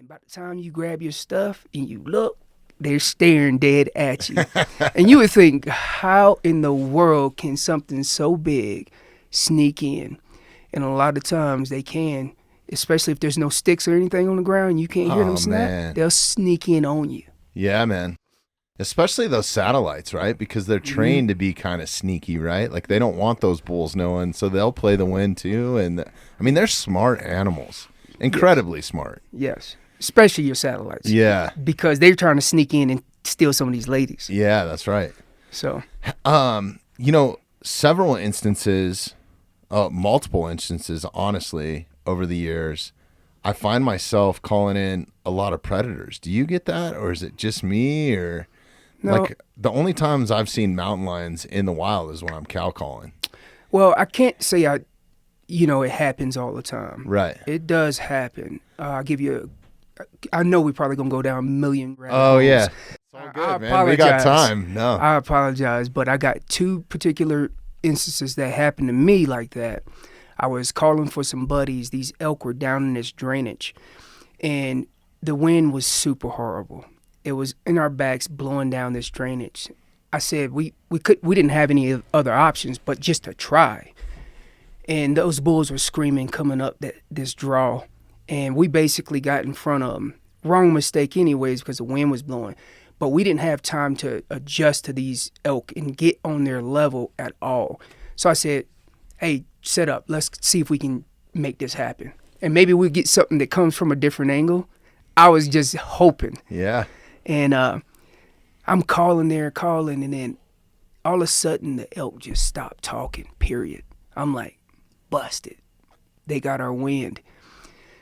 And by the time you grab your stuff and you look, they're staring dead at you. And you would think, how in the world can something so big sneak in? And a lot of times they can, especially if there's no sticks or anything on the ground and you can't hear them snap, man. they'll sneak in on you. Yeah, man. Especially those satellites, right? Because they're trained to be kind of sneaky, right? Like they don't want those bulls knowing, so they'll play the wind too. And I mean, they're smart animals, incredibly smart. Yes, especially your satellites. Yeah. Because they're trying to sneak in and steal some of these ladies. Yeah, that's right. So, Several instances, multiple instances, honestly, over the years, I find myself calling in a lot of predators. Do you get that, or is it just me? Or no. like the only times I've seen mountain lions in the wild is when I'm cow calling. Well, I can't say it happens all the time. Right. It does happen. I'll give you. I know we're probably gonna go down a million. Oh yeah. It's all good, man. We got time. No. I apologize, but I got two particular instances that happened to me like that. I was calling for some buddies. These elk were down in this drainage, and the wind was super horrible. It was in our backs blowing down this drainage. I said we didn't have any other options but just to try. And those bulls were screaming coming up this draw, and we basically got in front of them. Wrong mistake anyways because the wind was blowing, but we didn't have time to adjust to these elk and get on their level at all. So I said, hey, set up. Let's see if we can make this happen. And maybe we'll get something that comes from a different angle. I was just hoping. Yeah. And I'm calling, and then all of a sudden the elk just stopped talking, period. I'm like, busted. They got our wind.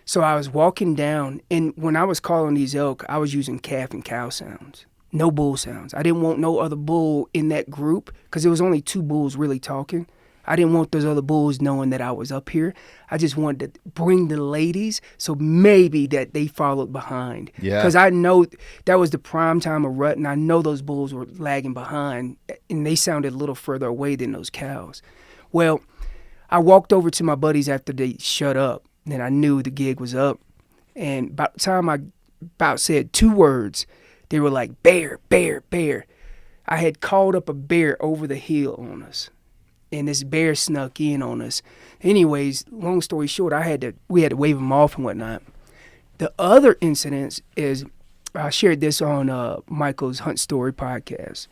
So I was walking down, and when I was calling these elk, I was using calf and cow sounds. No bull sounds. I didn't want no other bull in that group because there was only two bulls really talking. I didn't want those other bulls knowing that I was up here. I just wanted to bring the ladies so maybe that they followed behind. Yeah. Because I know that was the prime time of rut, and I know those bulls were lagging behind, and they sounded a little further away than those cows. Well, I walked over to my buddies after they shut up, and I knew the gig was up. And by the time I about said two words, they were like, bear, bear, bear. I had called up a bear over the hill on us. And this bear snuck in on us. Anyways, long story short, we had to wave him off and whatnot. The other incident is, I shared this on Michael's Hunt Story podcast,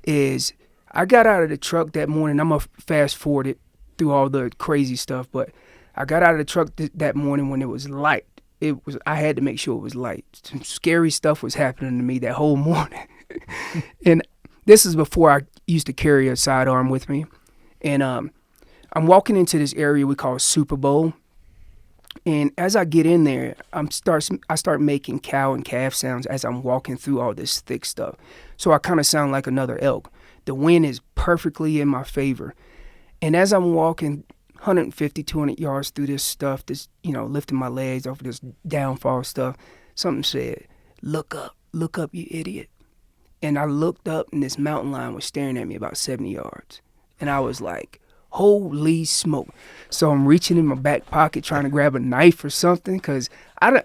is I got out of the truck that morning. I'm going to fast forward it through all the crazy stuff, but I got out of the truck that morning when it was light. I had to make sure it was light. Some scary stuff was happening to me that whole morning. And this is before I used to carry a sidearm with me. And I'm walking into this area we call Super Bowl. And as I get in there, I start making cow and calf sounds as I'm walking through all this thick stuff. So I kind of sound like another elk. The wind is perfectly in my favor. And as I'm walking 150, 200 yards through this stuff, lifting my legs over this downfall stuff, something said, look up, you idiot. And I looked up, and this mountain lion was staring at me about 70 yards. And I was like, holy smoke. So I'm reaching in my back pocket trying to grab a knife or something because I'm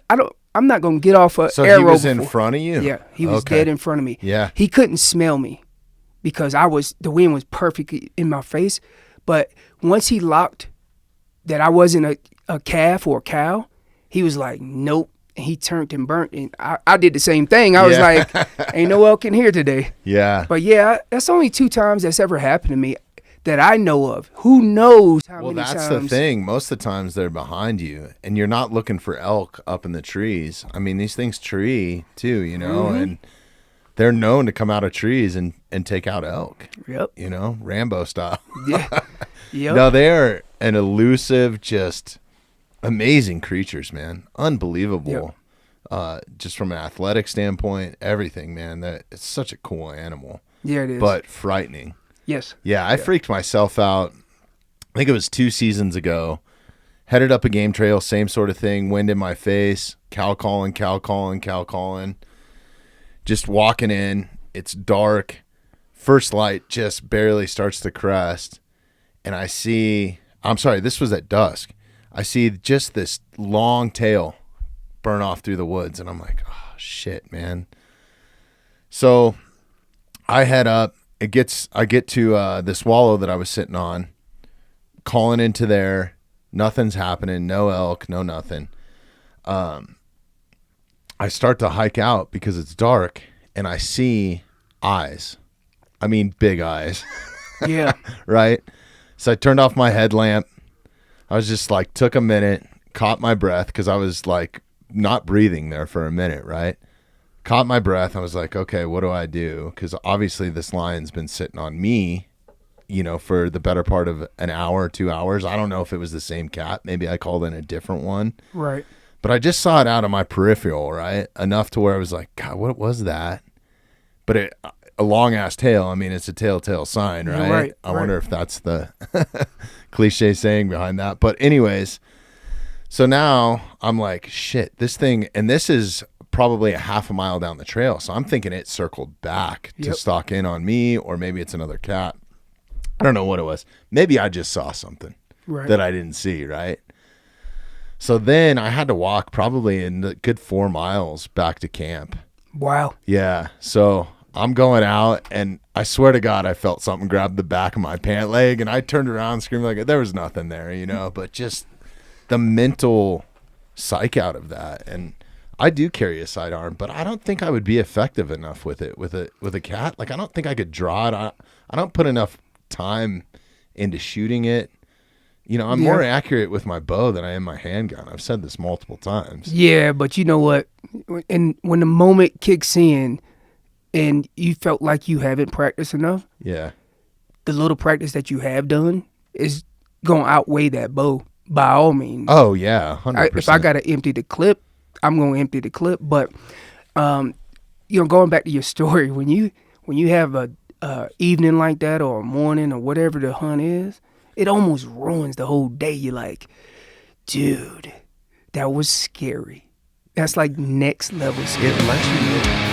not going to get off an so arrow. So he was before. in front of you? Yeah, he was dead in front of me. Yeah. He couldn't smell me because the wind was perfectly in my face. But once he locked that I wasn't a calf or a cow, he was like, nope. And he turned and burnt. And I did the same thing. I was like, ain't no elk in here today. Yeah. But yeah, that's only 2 times that's ever happened to me that I know of. Who knows how many times? Well, that's the thing. Most of the times they're behind you, and you're not looking for elk up in the trees. I mean, these things tree too, and they're known to come out of trees and take out elk. Yep. Rambo style. Yeah. Yep. No, they are an elusive, just amazing creatures, man. Unbelievable. Yep. Just from an athletic standpoint, everything, man. It's such a cool animal. Yeah, it is. But frightening. Yes. Yeah, I freaked myself out. I think it was 2 seasons ago. Headed up a game trail, same sort of thing. Wind in my face. Cow calling. Just walking in. It's dark. First light just barely starts to crest. And I see, this was at dusk. I see just this long tail burn off through the woods. And I'm like, oh, shit, man. So I head up. I get to this wallow that I was sitting on, calling into there. Nothing's happening. No elk, no nothing. I start to hike out because it's dark, and I see eyes. I mean, big eyes. Yeah. Right? So I turned off my headlamp. I was just like, took a minute, caught my breath because I was like not breathing there for a minute, right? Caught my breath. I was like, okay, what do I do? Because obviously this lion's been sitting on me, you know, for the better part of an hour, 2 hours. I don't know if it was the same cat. Maybe I called in a different one. Right. But I just saw it out of my peripheral, right? Enough to where I was like, God, what was that? But a long-ass tail, I mean, it's a telltale sign, right? Right, I wonder if that's the cliche saying behind that. But anyways, so now I'm like, shit, this thing, and this is probably a half a mile down the trail. So I'm thinking it circled back to stalk in on me, or maybe it's another cat. I don't know what it was. Maybe I just saw something that I didn't see, right? So then I had to walk probably in a good 4 miles back to camp. Wow. Yeah. So I'm going out, and I swear to God, I felt something grab the back of my pant leg, and I turned around and screamed like there was nothing there, you know, but just the mental psych out of that. And I do carry a sidearm, but I don't think I would be effective enough with it with a cat. Like, I don't think I could draw it. I don't put enough time into shooting it. You know, I'm more accurate with my bow than I am my handgun. I've said this multiple times. Yeah, but you know what? And when the moment kicks in and you felt like you haven't practiced enough, yeah, the little practice that you have done is going to outweigh that bow by all means. Oh, yeah, 100%. If I got to empty the clip, I'm going to empty the clip. But, you know, going back to your story, when you have a evening like that or a morning or whatever the hunt is, it almost ruins the whole day. You're like, dude, that was scary. That's like next level scary. It lets you know.